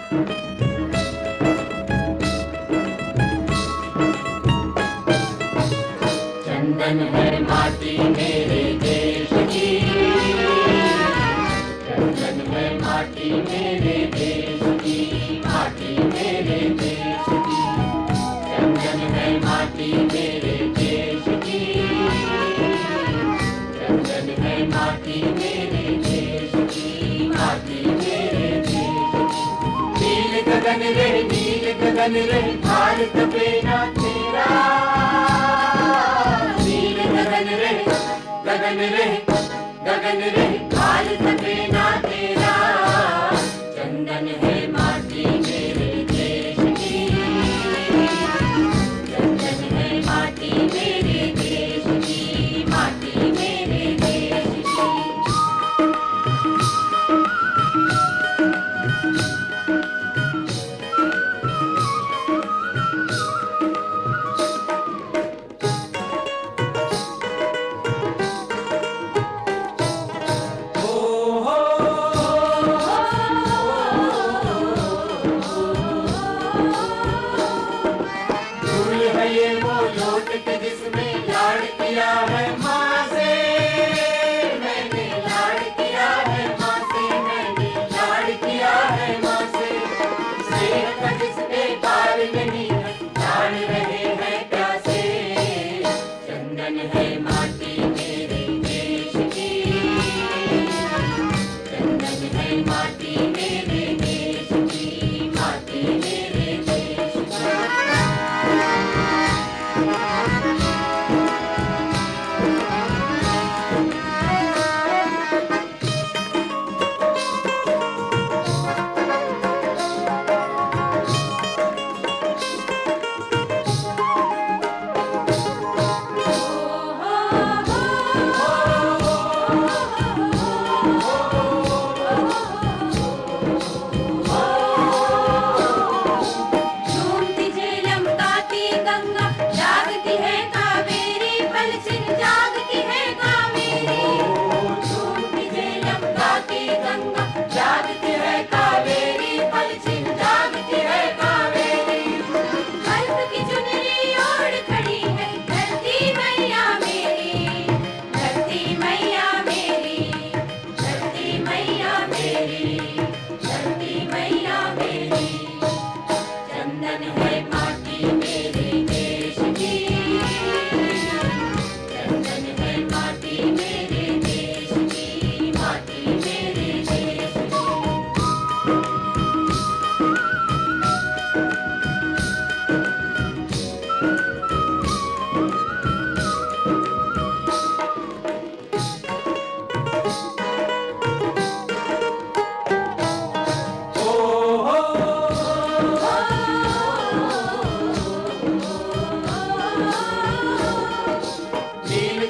चंदन है माटी मेरे देश की, चंदन है माटी मेरे देश की, माटी मेरे देश की। चंदन है माटी मेरे देश की, चंदन है माटी मेरे देश की, माटी मेरे देश की। नील गगन रहे, नील गगन रहे, भारत बेना तेरा। गगन रहे, गगन रहे, भारत बेना तेरा। चंदन है माटी मेरे देश की, चंदन है माटी मेरे देश की, माटी मेरे देश की। ये वो लौट के जिसमें लाड़ किया है माँ से, मैंने लाड़ किया है माँ से, मैंने लाड़ किया है माँ से। स्नेह का जिसपे पार नहीं है, जान रहे हैं प्यासे। चंदन है माटी मेरे देश की, चंदन है माटी मेरे देश की, माटी मेरे देश की।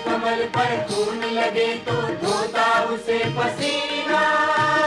कमल पर खून लगे तो धोता उसे पसीना।